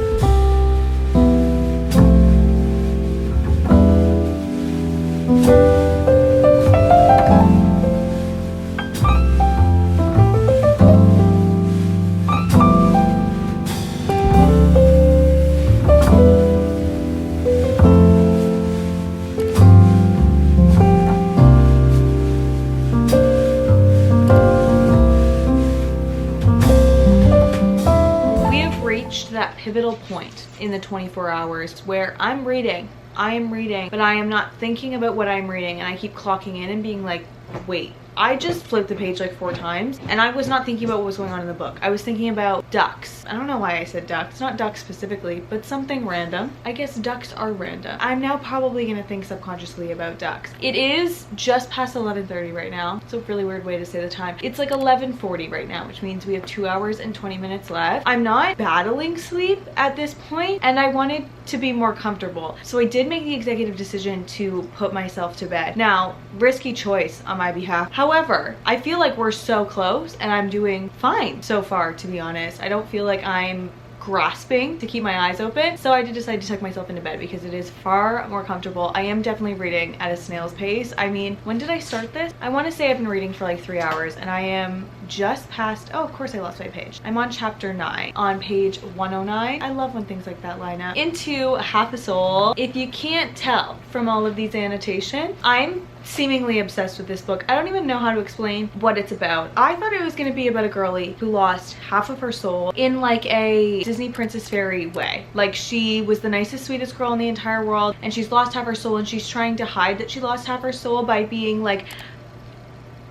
Pivotal point in the 24 hours where I am reading, but I am not thinking about what I'm reading, and I keep clocking in and being like, wait, I just flipped the page like 4 times and I was not thinking about what was going on in the book. I was thinking about ducks. I don't know why I said ducks, not ducks specifically, but something random. I guess ducks are random. I'm now probably gonna think subconsciously about ducks. It is just past 11:30 right now. It's a really weird way to say the time. It's like 11:40 right now, which means we have 2 hours and 20 minutes left. I'm not battling sleep at this point and I wanted to be more comfortable. So I did make the executive decision to put myself to bed. Now, risky choice on my behalf. However, I feel like we're so close and I'm doing fine so far, to be honest. I don't feel like I'm grasping to keep my eyes open, so I did decide to tuck myself into bed because it is far more comfortable. I am definitely reading at a snail's pace. I mean, when did I start this? I want to say I've been reading for like 3 hours and I am just past, oh, of course I lost my page. I'm on chapter 9 on page 109. I love when things like that line up. Into Half a Soul. If you can't tell from all of these annotations, I'm seemingly obsessed with this book. I don't even know how to explain what it's about. I thought it was going to be about a girlie who lost half of her soul in like a Disney Princess Fairy way. Like she was the nicest, sweetest girl in the entire world and she's lost half her soul and she's trying to hide that she lost half her soul by being like,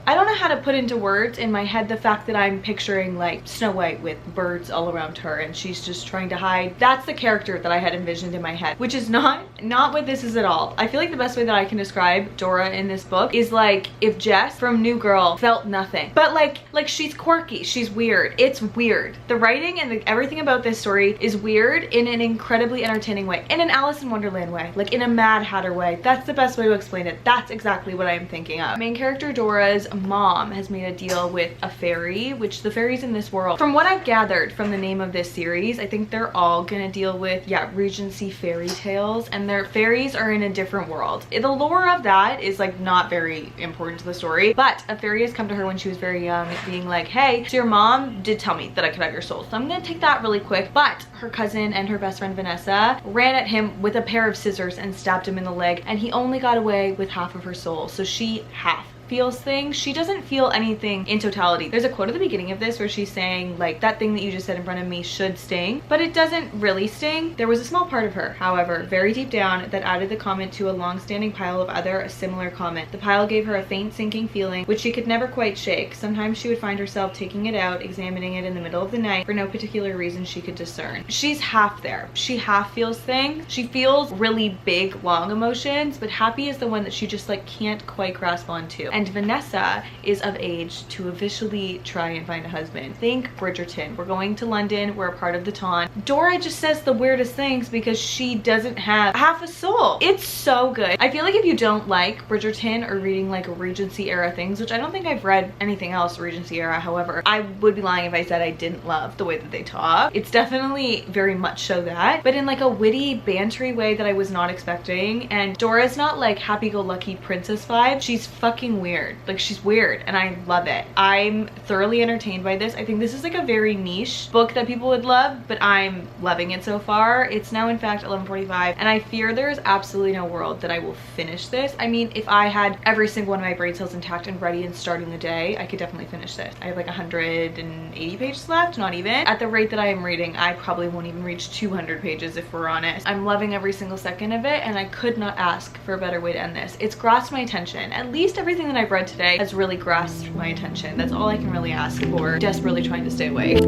I don't know how to put into words in my head the fact that I'm picturing like Snow White with birds all around her and she's just trying to hide. That's the character that I had envisioned in my head, which is not what this is at all. I feel like the best way that I can describe Dora in this book is like if Jess from New Girl felt nothing. But like she's quirky, she's weird. It's weird. The writing and everything about this story is weird in an incredibly entertaining way, in an Alice in Wonderland way, like in a Mad Hatter way. That's the best way to explain it. That's exactly what I'm thinking of. Main character Dora's mom has made a deal with a fairy, which the fairies in this world, from what I've gathered from the name of this series, I think they're all gonna deal with, yeah, Regency fairy tales, and their fairies are in a different world. The lore of that is like not very important to the story, but a fairy has come to her when she was very young being like, hey, so your mom did tell me that I could have your soul, so I'm gonna take that really quick. But her cousin and her best friend Vanessa ran at him with a pair of scissors and stabbed him in the leg, and he only got away with half of her soul, so she feels things. She doesn't feel anything in totality. There's a quote at the beginning of this where she's saying like, that thing that you just said in front of me should sting, but it doesn't really sting. There was a small part of her, however, very deep down, that added the comment to a long-standing pile of other similar comment. The pile gave her a faint sinking feeling which she could never quite shake. Sometimes she would find herself taking it out, examining it in the middle of the night for no particular reason she could discern. She's half there. She half feels things. She feels really big, long emotions, but happy is the one that she just like can't quite grasp onto. And Vanessa is of age to officially try and find a husband. Think Bridgerton. We're going to London. We're a part of the Ton. Dora just says the weirdest things because she doesn't have half a soul. It's so good. I feel like if you don't like Bridgerton or reading like Regency era things, which I don't think I've read anything else Regency era, however, I would be lying if I said I didn't love the way that they talk. It's definitely very much so that, but in like a witty, bantery way that I was not expecting. And Dora's not like happy-go-lucky princess vibe. She's fucking weird. Like she's weird and I love it. I'm thoroughly entertained by this. I think this is like a very niche book that people would love, but I'm loving it so far. It's now in fact 11:45 and I fear there's absolutely no world that I will finish this. I mean, if I had every single one of my brain cells intact and ready and starting the day, I could definitely finish this. I have like 180 pages left, not even. At the rate that I am reading, I probably won't even reach 200 pages if we're honest. I'm loving every single second of it and I could not ask for a better way to end this. It's grasped my attention. At least everything that I've read today has really grasped my attention. That's all I can really ask for. Desperately trying to stay awake.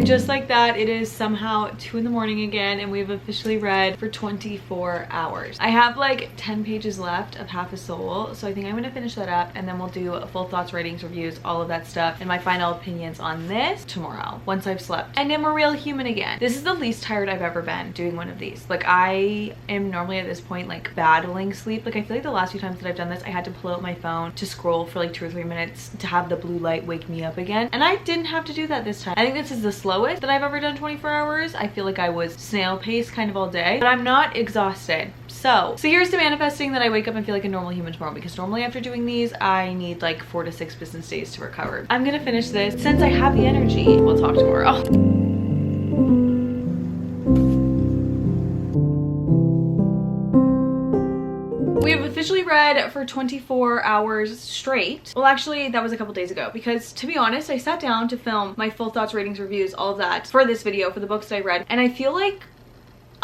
Just like that, it is somehow 2 in the morning again and we've officially read for 24 hours. I have like 10 pages left of Half a Soul, so I think I'm gonna finish that up and then we'll do full thoughts, ratings, reviews, all of that stuff, and my final opinions on this tomorrow once I've slept and am a real human again. This is the least tired I've ever been doing one of these. Like I am normally at this point like battling sleep. Like I feel like the last few times that I've done this, I had to pull out my phone to scroll for like 2 or 3 minutes to have the blue light wake me up again, and I didn't have to do that this time. I think this is the slowest that I've ever done 24 hours. I feel like I was snail pace kind of all day, but I'm not exhausted. So here's to manifesting that I wake up and feel like a normal human tomorrow, because normally after doing these, I need like 4 to 6 business days to recover. I'm gonna finice this since I have the energy. We'll talk tomorrow. officially read for 24 hours straight. Well, actually, that was a couple days ago because, to be honest, I sat down to film my full thoughts, ratings, reviews, all of that for this video, for the books that I read, and I feel like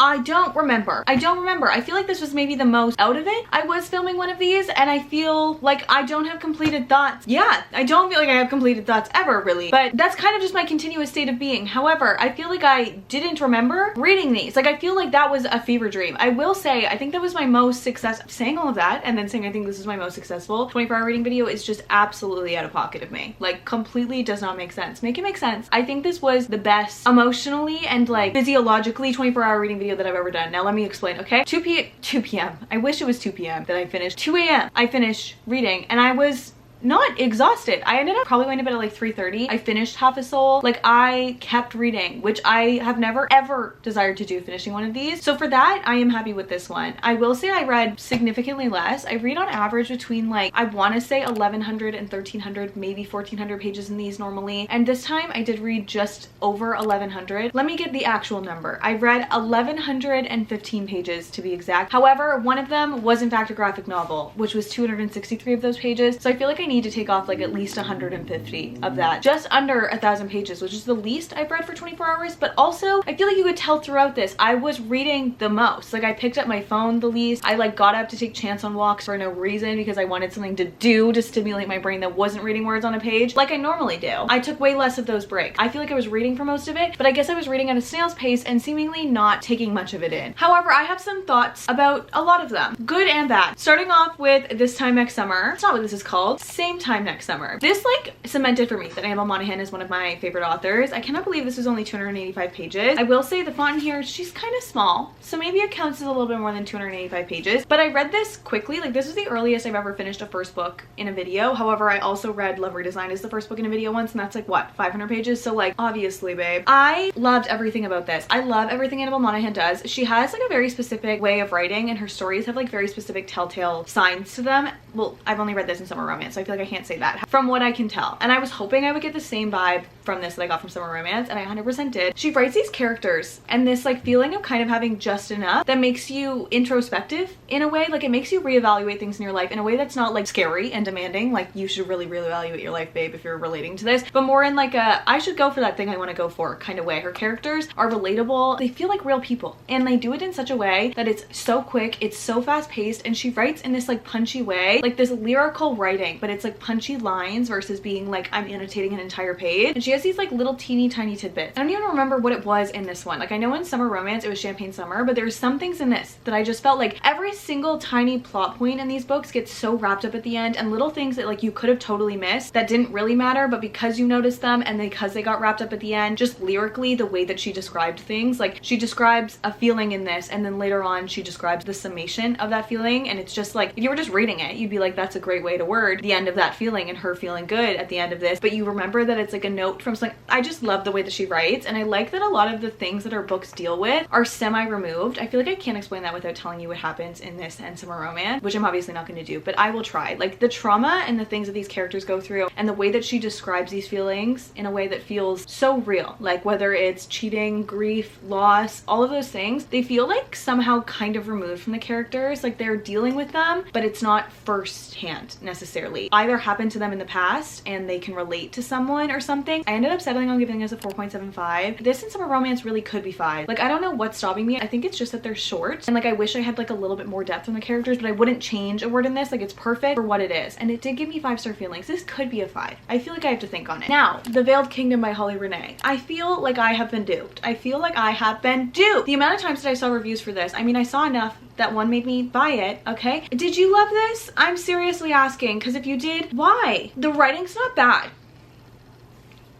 I don't remember. I feel like this was maybe the most out of it. I was filming one of these and I feel like I don't have completed thoughts. Yeah, I don't feel like I have completed thoughts ever, really. But that's kind of just my continuous state of being. However, I feel like I didn't remember reading these. Like, I feel like that was a fever dream. I will say, I think that was my most saying all of that and then saying I think this is my most successful 24-hour reading video is just absolutely out of pocket of me. Like, completely does not make sense. Make it make sense. I think this was the best emotionally and like physiologically 24-hour reading video that I've ever done. Now let me explain, okay? 2 p.m. I wish it was 2 p.m. that I finished. 2 a.m. I finished reading and I was not exhausted. I ended up probably going to bed at like 3:30. I finished Half a Soul. Like, I kept reading, which I have never ever desired to do, finishing one of these. So for that, I am happy with this one. I will say I read significantly less. I read on average between like, I want to say 1,100 and 1,300, maybe 1,400 pages in these normally. And this time I did read just over 1,100. Let me get the actual number. I read 1,115 pages to be exact. However, one of them was in fact a graphic novel, which was 263 of those pages. So I feel like I need to take off like at least 150 of that. Just under 1,000 pages, which is the least I've read for 24 hours. But also, I feel like you could tell throughout this, I was reading the most. Like, I picked up my phone the least. I like got up to take chance on walks for no reason because I wanted something to do to stimulate my brain that wasn't reading words on a page like I normally do. I took way less of those breaks. I feel like I was reading for most of it, but I guess I was reading at a snail's pace and seemingly not taking much of it in. However, I have some thoughts about a lot of them, good and bad. Starting off with This Time Next Summer. It's not what this is called. Same Time Next Summer. This like cemented for me that Annabelle Monaghan is one of my favorite authors. I cannot believe this was only 285 pages. I will say the font in here, she's kind of small, so maybe it counts as a little bit more than 285 pages. But I read this quickly. Like, this was the earliest I've ever finished a first book in a video. However, I also read Love Redesign as the first book in a video once, and that's like what, 500 pages? So like, obviously, babe. I loved everything about this. I love everything Annabelle Monaghan does. She has like a very specific way of writing, and her stories have like very specific telltale signs to them. Well, I've only read this in Summer Romance, so I feel like I can't say that from what I can tell. And I was hoping I would get the same vibe from this that I got from Summer Romance, and I 100% did. She writes these characters and this like feeling of kind of having just enough that makes you introspective in a way. Like, it makes you reevaluate things in your life in a way that's not like scary and demanding, like you should really reevaluate your life, babe, if you're relating to this, but more in like a I should go for that thing I want to go for kind of way. Her characters are relatable. They feel like real people, and they do it in such a way that it's so quick, it's so fast paced, and she writes in this like punchy way, like this lyrical writing, but it's like punchy lines versus being like I'm annotating an entire page. And she has these like little teeny tiny tidbits. I don't even remember what it was in this one. Like, I know in Summer Romance it was Champagne Summer, but there's some things in this that I just felt like every single tiny plot point in these books gets so wrapped up at the end, and little things that like you could have totally missed that didn't really matter, but because you noticed them and because they got wrapped up at the end, just lyrically the way that she described things, like she describes a feeling in this and then later on she describes the summation of that feeling, and it's just like if you were just reading it you'd be like, that's a great way to word the end of that feeling and her feeling good at the end of this, but you remember that it's like a note from something. I just love the way that she writes, and I like that a lot of the things that her books deal with are semi-removed. I feel like I can't explain that without telling you what happens in this and Summer Romance, which I'm obviously not going to do, but I will try. Like, the trauma and the things that these characters go through and the way that she describes these feelings in a way that feels so real, like whether it's cheating, grief, loss, all of those things, they feel like somehow kind of removed from the characters. Like, they're dealing with them, but it's not firsthand necessarily. Either happened to them in the past and they can relate to someone or something. I ended up settling on giving this a 4.75. This and Summer Romance really could be 5. Like, I don't know what's stopping me. I think it's just that they're short, and like I wish I had like a little bit more depth on the characters, but I wouldn't change a word in this. Like, it's perfect for what it is, and it did give me 5-star feelings. This could be a 5. I feel like I have to think on it. Now, The Veiled Kingdom by Holly Renee. I feel like I have been duped. I feel like I have been duped. The amount of times that I saw reviews for this, I mean, I saw enough that one made me buy it, okay? Did you love this? I'm seriously asking, because if you did, why? The writing's not bad.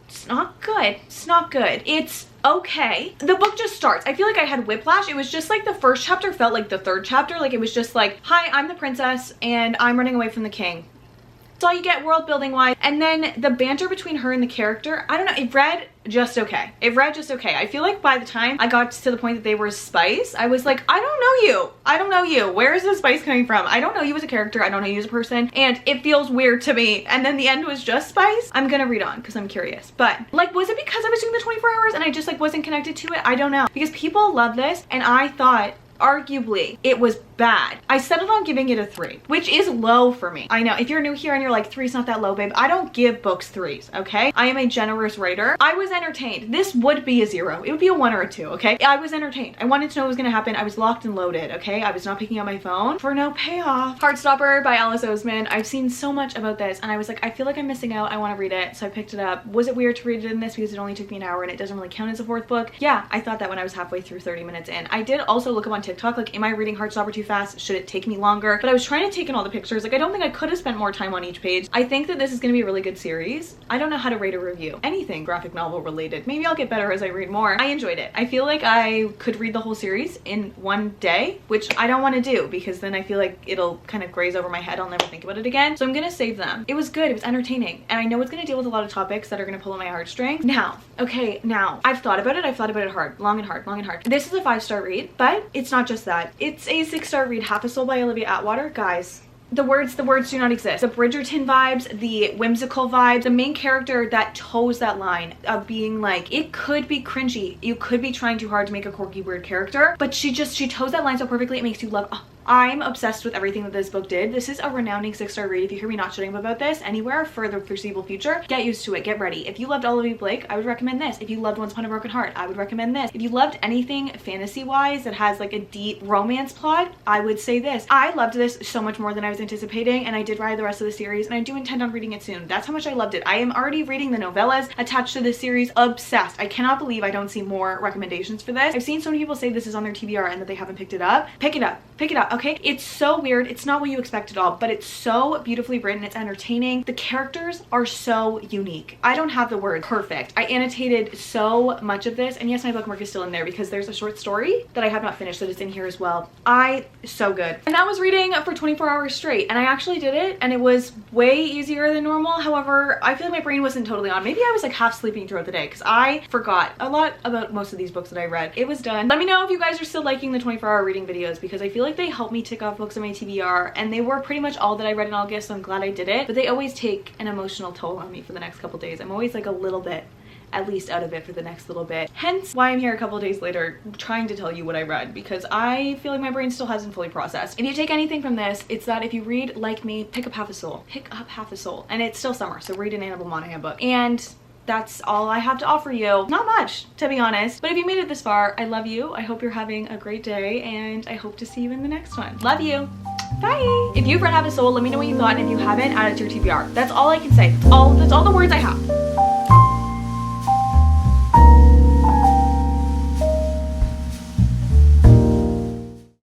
It's not good. It's not good. It's okay. The book just starts. I feel like I had whiplash. It was just like the first chapter felt like the third chapter. Like, it was just like, hi, I'm the princess and I'm running away from the king. That's all you get world building wise. And then the banter between her and the character, I don't know, it read just okay. It read just okay. I feel like by the time I got to the point that they were spice, I was like, I don't know you. I don't know you. Where is the spice coming from? I don't know you as a character. I don't know you as a person. And it feels weird to me. And then the end was just spice. I'm gonna read on because I'm curious. But like, was it because I was doing the 24 hours and I just like wasn't connected to it? I don't know. Because people love this and I thought arguably it was bad. I settled on giving it a 3, which is low for me. I know if you're new here and you're like 3's not that low, babe. I don't give books 3s, okay? I am a generous writer. I was entertained. This would be a 0. It would be a 1 or a 2, okay? I was entertained. I wanted to know what was gonna happen. I was locked and loaded, okay? I was not picking up my phone for no payoff. Heartstopper by Alice Oseman. I've seen so much about this and I was like, I feel like I'm missing out. I want to read it. So I picked it up. Was it weird to read it in this because it only took me an hour and it doesn't really count as a 4th book? Yeah, I thought that when I was halfway through 30 minutes in. I did also look up on TikTok, like, am I reading Heartstopper too fast? Should it take me longer? But I was trying to take in all the pictures. Like, I don't think I could have spent more time on each page. I think that this is going to be a really good series. I don't know how to rate a review. Anything graphic novel related. Maybe I'll get better as I read more. I enjoyed it. I feel like I could read the whole series in one day, which I don't want to do because then I feel like it'll kind of graze over my head. I'll never think about it again. So I'm gonna save them. It was good. It was entertaining. And I know it's gonna deal with a lot of topics that are gonna pull on my heartstrings. Now, okay, now I've thought about it. I've thought about it hard, long and hard, long and hard. This is a 5-star read, but it's not just that. It's a 6-star read, Half a Soul by Olivia Atwater. Guys, the words do not exist. The Bridgerton vibes, the whimsical vibes, the main character that toes that line of being like, it could be cringy. You could be trying too hard to make a quirky, weird character, but she toes that line so perfectly. It makes you love, oh, I'm obsessed with everything that this book did. This is a renowned 6-star read. If you hear me not shutting up about this anywhere for the foreseeable future, get used to it. Get ready. If you loved Olivia Blake, I would recommend this. If you loved Once Upon a Broken Heart, I would recommend this. If you loved anything fantasy-wise that has like a deep romance plot, I would say this. I loved this so much more than I was anticipating, and I did read the rest of the series, and I do intend on reading it soon. That's how much I loved it. I am already reading the novellas attached to this series. Obsessed. I cannot believe I don't see more recommendations for this. I've seen so many people say this is on their TBR and that they haven't picked it up. Pick it up. Pick it up, okay? It's so weird. It's not what you expect at all, but it's so beautifully written. It's entertaining. The characters are so unique. I don't have the word perfect. I annotated so much of this, and yes, my bookmark is still in there because there's a short story that I have not finished that is in here as well. So good. And that was reading for 24 hours straight, and I actually did it, and it was way easier than normal. However, I feel like my brain wasn't totally on. Maybe I was like half sleeping throughout the day because I forgot a lot about most of these books that I read. It was done. Let me know if you guys are still liking the 24-hour reading videos because I feel like they help me tick off books on my TBR, and they were pretty much all that I read in August, so I'm glad I did it. But they always take an emotional toll on me for the next couple days. I'm always like a little bit at least out of it for the next little bit. Hence why I'm here a couple of days later trying to tell you what I read, because I feel like my brain still hasn't fully processed. If you take anything from this, it's that if you read like me, pick up half a soul. Pick up half a soul. And it's still summer, so read an Annabelle Monaghan book. And that's all I have to offer you. Not much, to be honest. But if you made it this far, I love you. I hope you're having a great day, and I hope to see you in the next one. Love you. Bye. If you've read Half a Soul, let me know what you thought, and if you haven't, add it to your TBR. That's all I can say. That's all the words I have.